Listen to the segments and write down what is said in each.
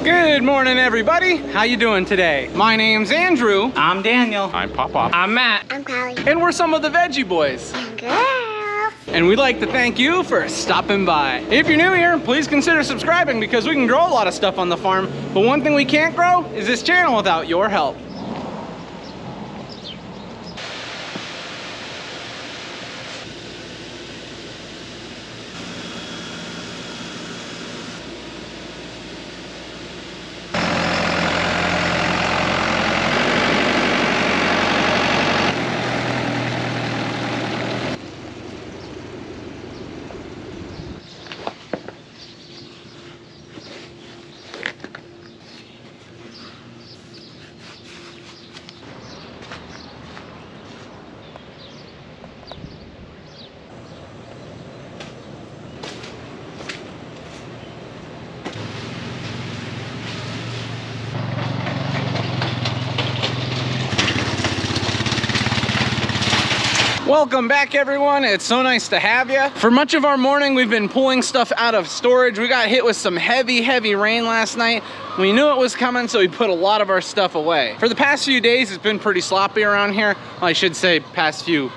Good morning, everybody. How you doing today? My name's Andrew. I'm Daniel. I'm Papa. I'm Matt. I'm Callie. And we're some of the Veggie Boys. And girls. And we'd like to thank you for stopping by. If you're new here, please consider subscribing because we can grow a lot of stuff on the farm. But one thing we can't grow is this channel without your help. Welcome back, everyone. It's so nice to have you. For much of our morning, we've been pulling stuff out of storage. We got hit with some heavy rain last night. We knew it was coming, so we put a lot of our stuff away. For the past few days, it's been pretty sloppy around here. Well, I should say past few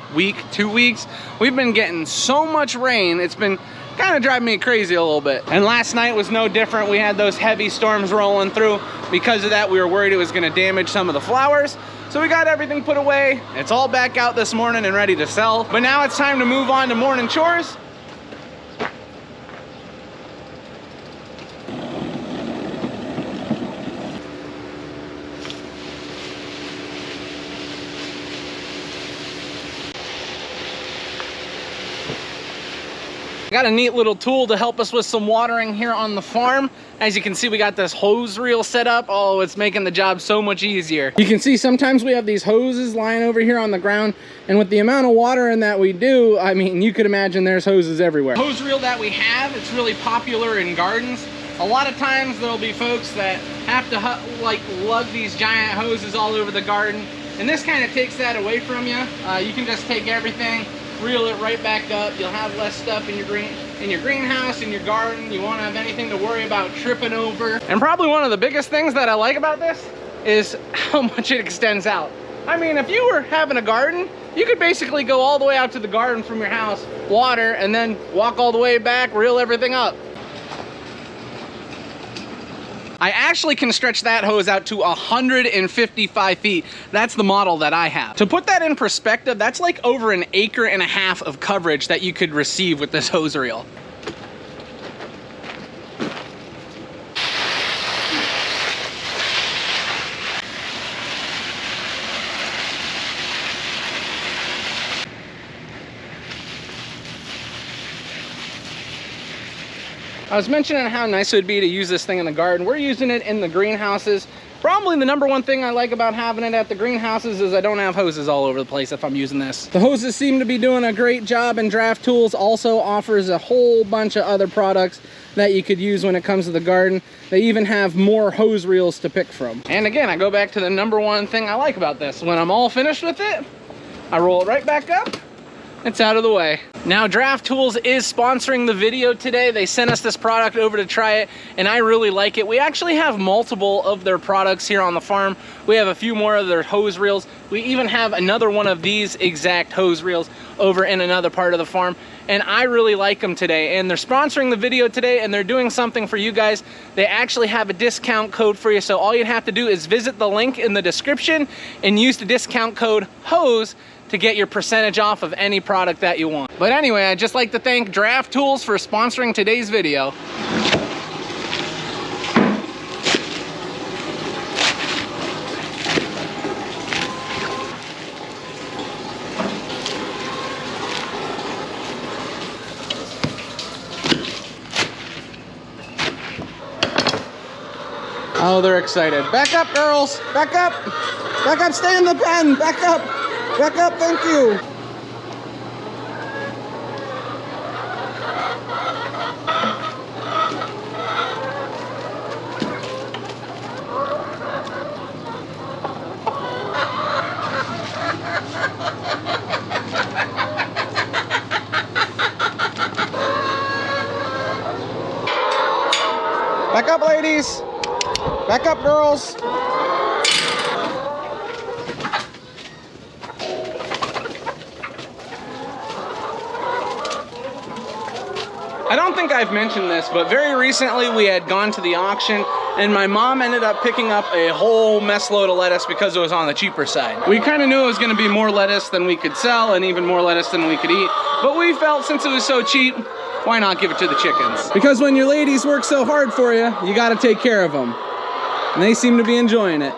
two weeks. We've been getting so much rain, it's been kind of driving me crazy a little bit. And last night was no different. We had those heavy storms rolling through. Because of that, we were worried it was gonna damage some of the flowers. So we got everything put away. It's all back out this morning and ready to sell. But now it's time to move on to morning chores. Got a neat little tool to help us with some watering here on the farm. As you can see, we got this hose reel set up. Oh, it's making the job so much easier. You can see sometimes we have these hoses lying over here on the ground, and with the amount of watering that we do, I mean, you could imagine there's hoses everywhere. The hose reel that we have, it's really popular in gardens. A lot of times there'll be folks that have to like lug these giant hoses all over the garden, and this kind of takes that away from you. You can just take everything, reel it right back up. You'll have less stuff in your greenhouse, in your garden. You won't have anything to worry about tripping over. And probably one of the biggest things that I like about this is how much it extends out. I mean, if you were having a garden, you could basically go all the way out to the garden from your house, water, and then walk all the way back, reel everything up. I actually can stretch that hose out to 155 feet. That's the model that I have. To put that in perspective, that's like over 1.5 acres of coverage that you could receive with this hose reel. I was mentioning how nice it would be to use this thing in the garden. We're using it in the greenhouses. Probably the #1 thing I like about having it at the greenhouses is I don't have hoses all over the place if I'm using this. The hoses seem to be doing a great job, and Draft Tools also offers a whole bunch of other products that you could use when it comes to the garden. They even have more hose reels to pick from. And again, I go back to the #1 thing I like about this. When I'm all finished with it, I roll it right back up. It's out of the way. Now, Draft Tools is sponsoring the video today. They sent us this product over to try it, and I really like it. We actually have multiple of their products here on the farm. We have a few more of their hose reels. We even have another one of these exact hose reels over in another part of the farm, and I really like them today. And they're sponsoring the video today, and they're doing something for you guys. They actually have a discount code for you, so all you'd have to do is visit the link in the description and use the discount code HOSE to get your percentage off of any product that you want. But anyway, I'd just like to thank Draft Tools for sponsoring today's video. Oh, they're excited. Back up, girls. Back up. Back up. Stay in the pen. Back up. Back up. Thank you. Back up, ladies. Back up, girls. I don't think I've mentioned this, but very recently we had gone to the auction and my mom ended up picking up a whole mess load of lettuce because it was on the cheaper side. We kind of knew it was going to be more lettuce than we could sell and even more lettuce than we could eat, but we felt since it was so cheap, why not give it to the chickens? Because when your ladies work so hard for you, you got to take care of them. And they seem to be enjoying it.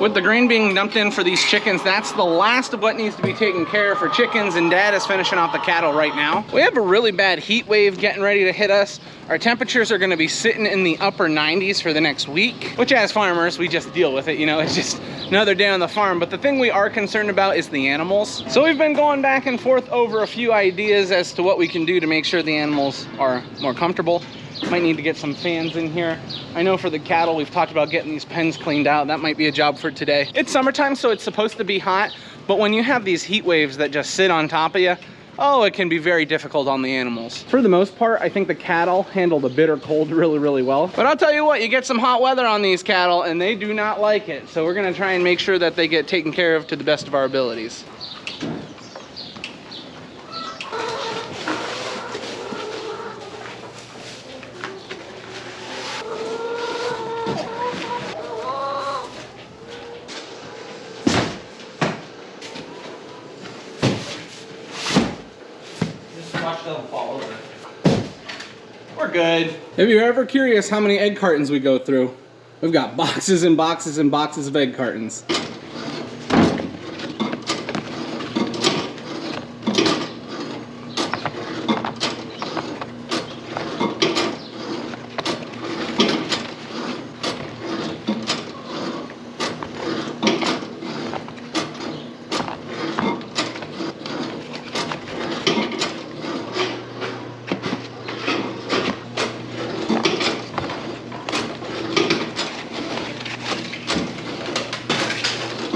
With the grain being dumped in for these chickens, that's the last of what needs to be taken care of for chickens, and Dad is finishing off the cattle right now. We have a really bad heat wave getting ready to hit us. Our temperatures are gonna be sitting in the upper 90s for the next week, which as farmers, we just deal with it, you know, it's just another day on the farm. But the thing we are concerned about is the animals. So we've been going back and forth over a few ideas as to what we can do to make sure the animals are more comfortable. Might need to get some fans in here. I know for the cattle, we've talked about getting these pens cleaned out. That might be a job for today. It's summertime, so it's supposed to be hot, but when you have these heat waves that just sit on top of you, oh, it can be very difficult on the animals. For the most part, I think the cattle handle the bitter cold really, really well. But I'll tell you what, you get some hot weather on these cattle and they do not like it. So we're gonna try and make sure that they get taken care of to the best of our abilities. We're good. If you're ever curious how many egg cartons we go through, we've got boxes and boxes and boxes of egg cartons.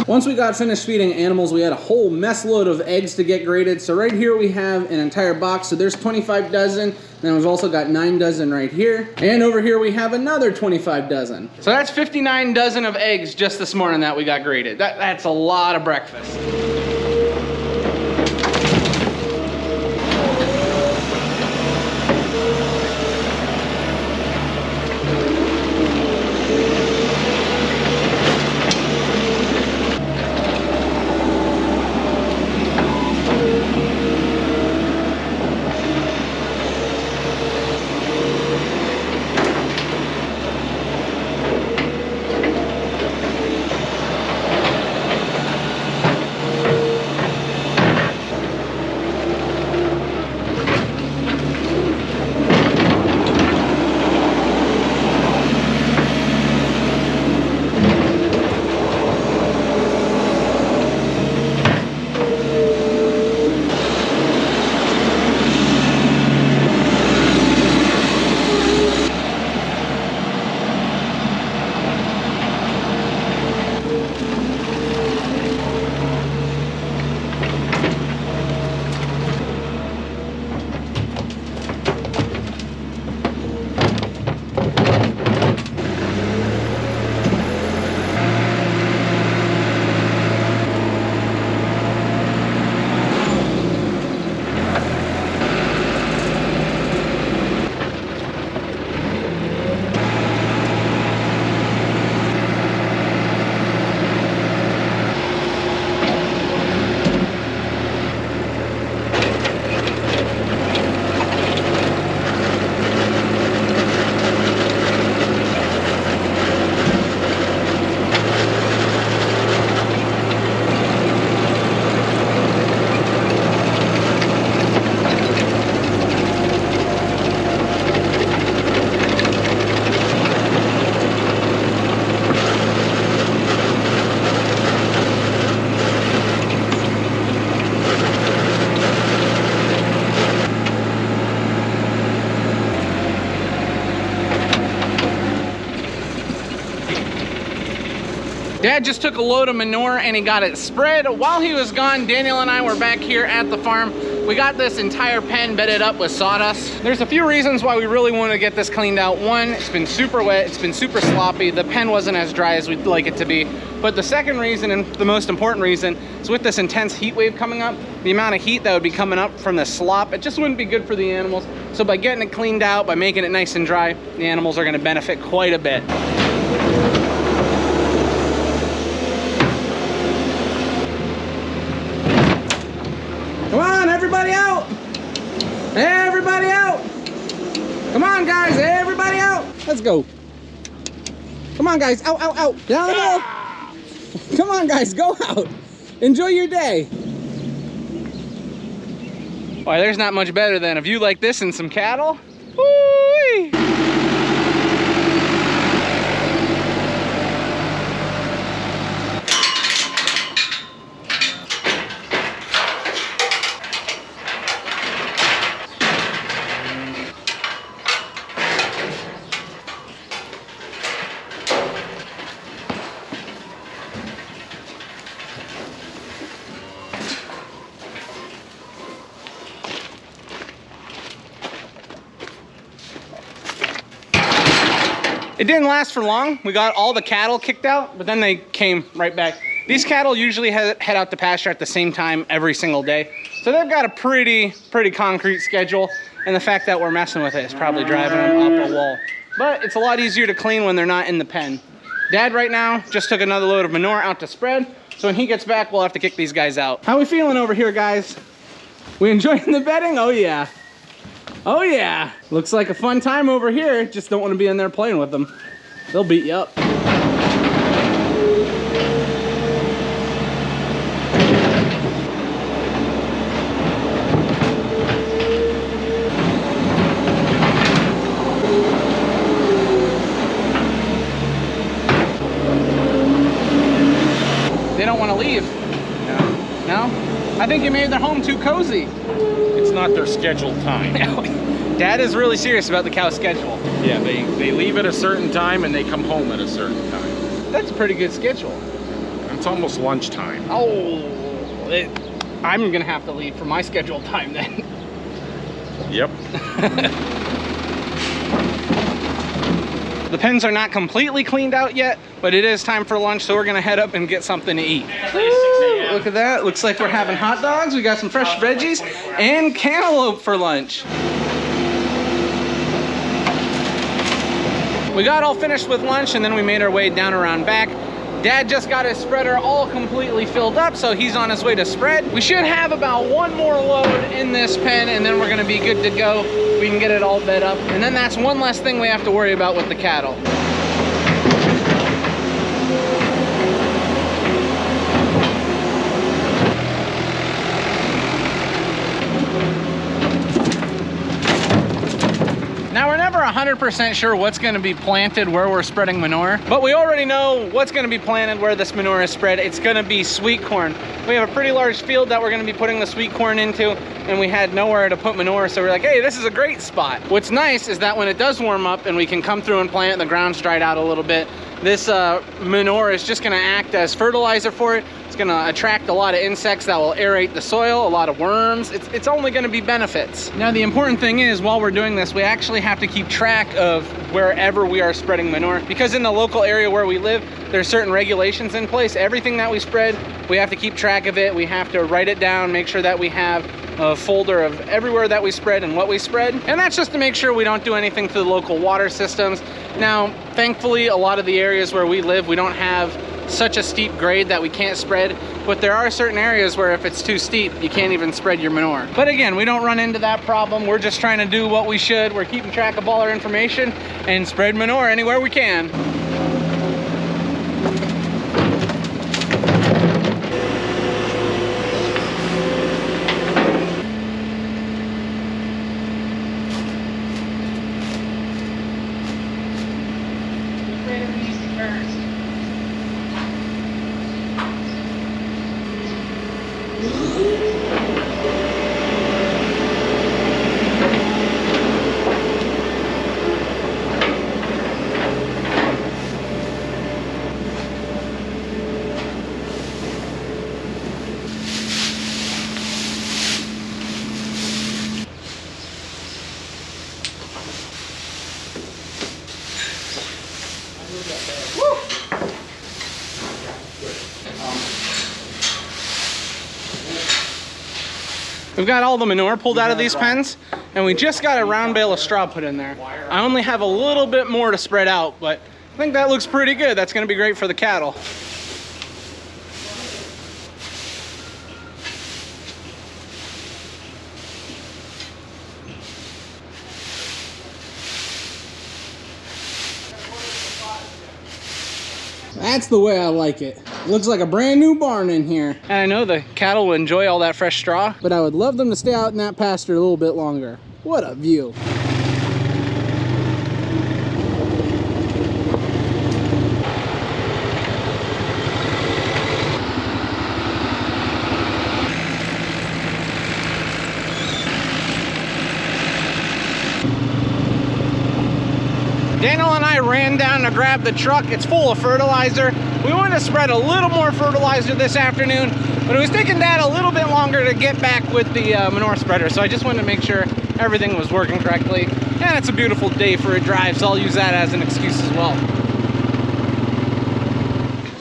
Once we got finished feeding animals, we had a whole mess load of eggs to get graded. So right here we have an entire box. So there's 25 dozen. Then we've also got 9 dozen right here. And over here we have another 25 dozen. So that's 59 dozen of eggs just this morning that we got graded. That's a lot of breakfast. Dad just took a load of manure and he got it spread. While he was gone, Daniel and I were back here at the farm. We got this entire pen bedded up with sawdust. There's a few reasons why we really want to get this cleaned out. One, it's been super wet, it's been super sloppy. The pen wasn't as dry as we'd like it to be. But the second reason, and the most important reason, is with this intense heat wave coming up, the amount of heat that would be coming up from the slop, it just wouldn't be good for the animals. So by getting it cleaned out, by making it nice and dry, the animals are going to benefit quite a bit. Come on, everybody out! Everybody out! Come on, guys, everybody out! Let's go. Come on, guys, out, out, out! Down the middle! Come on, guys, go out! Enjoy your day! Why, there's not much better than a view like this and some cattle. Woo-wee! It didn't last for long. We got all the cattle kicked out, but then they came right back. These cattle usually head out to pasture at the same time every single day. So they've got a pretty concrete schedule. And the fact that we're messing with it is probably driving them up a wall. But it's a lot easier to clean when they're not in the pen. Dad right now just took another load of manure out to spread. So when he gets back, we'll have to kick these guys out. How we feeling over here, guys? We enjoying the bedding? Oh yeah. Oh yeah, looks like a fun time over here. Just don't want to be in there playing with them. They'll beat you up. They don't want to leave. No. No? I think you made their home too cozy. It's not their scheduled time. Dad is really serious about the cow schedule. Yeah, they leave at a certain time and they come home at a certain time. That's a pretty good schedule. It's almost lunchtime. Oh, I'm gonna have to leave for my scheduled time then. Yep. The pens are not completely cleaned out yet, but it is time for lunch, so we're gonna head up and get something to eat. Ooh, look at that. Looks like we're having hot dogs. We got some fresh veggies and cantaloupe for lunch. We got all finished with lunch and then we made our way down around back. Dad just got his spreader all completely filled up, so he's on his way to spread. We should have about one more load in this pen and then we're gonna be good to go. We can get it all bed up. And then that's one less thing we have to worry about with the cattle. Now we're never 100% sure what's gonna be planted where we're spreading manure, but we already know what's gonna be planted where this manure is spread. It's gonna be sweet corn. We have a pretty large field that we're gonna be putting the sweet corn into, and we had nowhere to put manure, so we're like, hey, this is a great spot. What's nice is that when it does warm up and we can come through and plant, the ground's dried out a little bit, this manure is just gonna act as fertilizer for it. It's gonna attract a lot of insects that will aerate the soil, a lot of worms. It's only gonna be benefits. Now the important thing is, while we're doing this, we actually have to keep track of wherever we are spreading manure, because in the local area where we live, there's certain regulations in place. Everything that we spread, we have to keep track of it. We have to write it down, make sure that we have a folder of everywhere that we spread and what we spread. And that's just to make sure we don't do anything to the local water systems. Now, thankfully, a lot of the areas where we live, we don't have such a steep grade that we can't spread, but there are certain areas where if it's too steep, you can't even spread your manure. But again, we don't run into that problem. We're just trying to do what we should. We're keeping track of all our information and spread manure anywhere we can. We've got all the manure pulled out of these pens, and we just got a round bale of straw put in there. I only have a little bit more to spread out, but I think that looks pretty good. That's gonna be great for the cattle. That's the way I like it. Looks like a brand new barn in here. And I know the cattle will enjoy all that fresh straw, but I would love them to stay out in that pasture a little bit longer. What a view. Daniel and I ran down to grab the truck. It's full of fertilizer. We wanted to spread a little more fertilizer this afternoon, but it was taking Dad a little bit longer to get back with the manure spreader, so I just wanted to make sure everything was working correctly. And it's a beautiful day for a drive, so I'll use that as an excuse as well.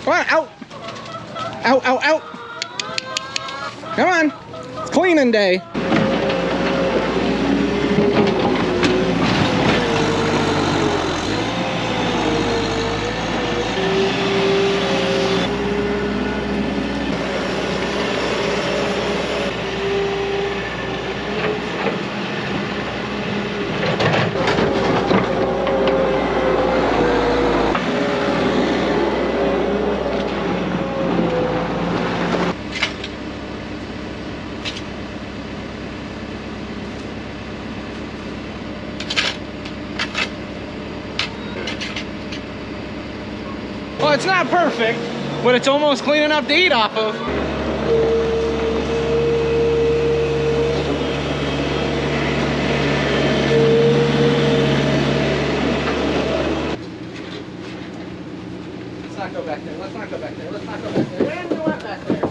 Come on, out! Out, out, out! Come on! It's cleaning day. Well, it's not perfect, but it's almost clean enough to eat off of. Let's not go back there. Let's not go back there. Let's not go back there. And you went back there.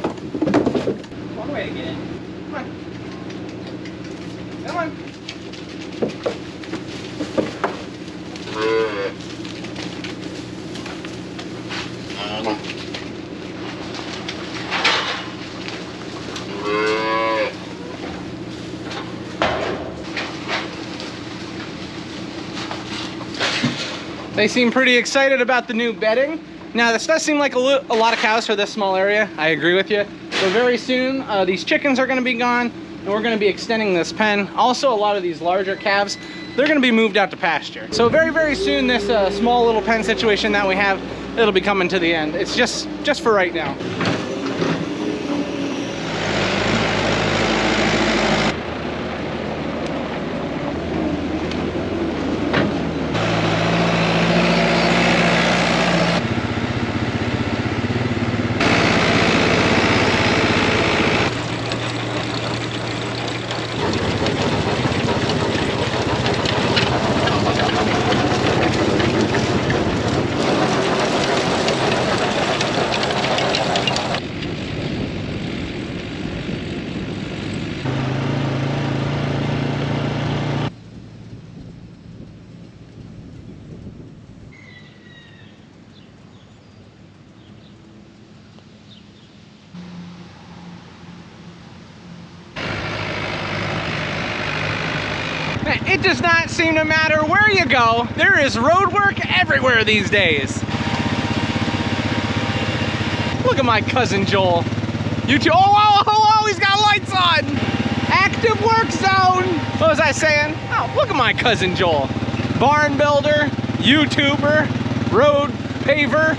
One way to get in. Come on. Come on. They seem pretty excited about the new bedding. Now, this does seem like a lot of cows for this small area. I agree with you. So very soon, these chickens are gonna be gone, and we're gonna be extending this pen. Also, a lot of these larger calves, they're gonna be moved out to pasture. So very, very soon, this small little pen situation that we have, it'll be coming to the end. It's just for right now. It does not seem to matter where you go. There is road work everywhere these days. Look at my cousin Joel. Oh, he's got lights on. Active work zone. What was I saying? Oh, look at my cousin Joel. Barn builder, YouTuber, road paver,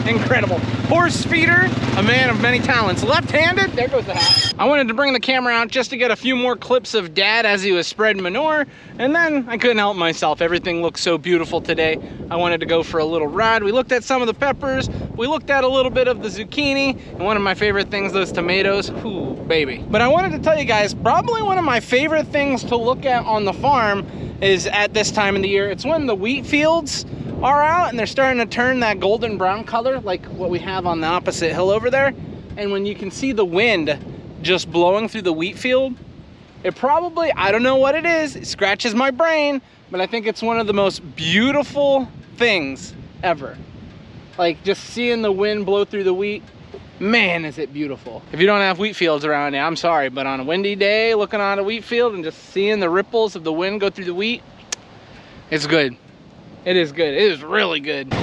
incredible. Horse feeder, a man of many talents. Left-handed, there goes the hat. I wanted to bring the camera out just to get a few more clips of Dad as he was spreading manure, and then I couldn't help myself. Everything looks so beautiful today. I wanted to go for a little ride. We looked at some of the peppers, we looked at a little bit of the zucchini, and one of my favorite things, those tomatoes. Ooh, baby. But I wanted to tell you guys, probably one of my favorite things to look at on the farm is at this time of the year. It's when the wheat fields are out and they're starting to turn that golden brown color like what we have on the opposite hill over there. And when you can see the wind just blowing through the wheat field, it probably, I don't know what it is, it scratches my brain, but I think it's one of the most beautiful things ever. Like just seeing the wind blow through the wheat Man, is it beautiful. If you don't have wheat fields around you, I'm sorry, but on a windy day, looking on a wheat field and just seeing the ripples of the wind go through the wheat, it's good. It is good. It is really good.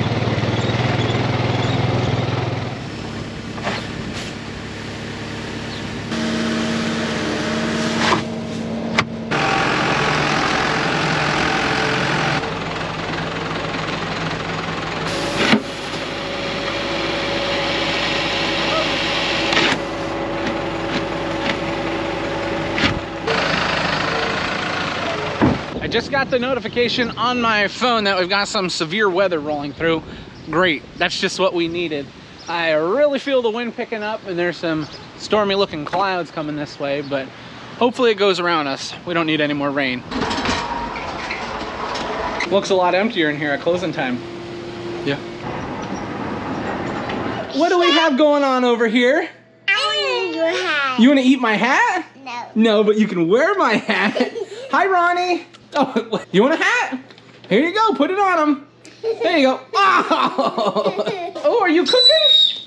I just got the notification on my phone that we've got some severe weather rolling through. Great, that's just what we needed. I really feel the wind picking up and there's some stormy looking clouds coming this way, but hopefully it goes around us. We don't need any more rain. Looks a lot emptier in here at closing time. Yeah. What do we have going on over here? I want your hat. You want to eat my hat? No. No, but you can wear my hat. Hi, Ronnie. Oh, you want a hat? Here you go. Put it on him. There you go. Oh, oh, are you cooking?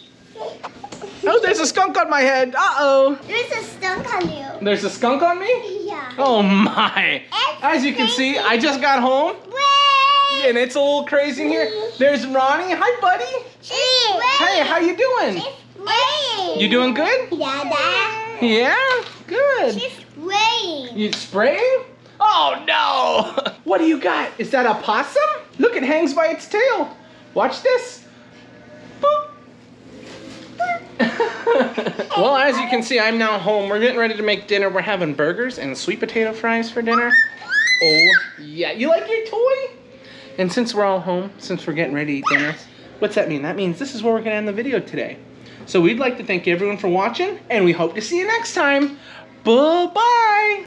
Oh, there's a skunk on my head. Uh-oh. There's a skunk on you. There's a skunk on me? Yeah. Oh, my. As you can see, I just got home. Wait. And it's a little crazy in here. There's Ronnie. Hi, buddy. Hey, how you doing? Wait. You doing good? Yeah, Dad. Yeah? Good. She's spraying. You spraying? Oh no! What do you got? Is that a possum? Look, it hangs by its tail. Watch this. Boop. Well, as you can see, I'm now home. We're getting ready to make dinner. We're having burgers and sweet potato fries for dinner. Oh, yeah. You like your toy? And since we're all home, since we're getting ready to eat dinner, what's that mean? That means this is where we're going to end the video today. So we'd like to thank everyone for watching, and we hope to see you next time. Bye-bye.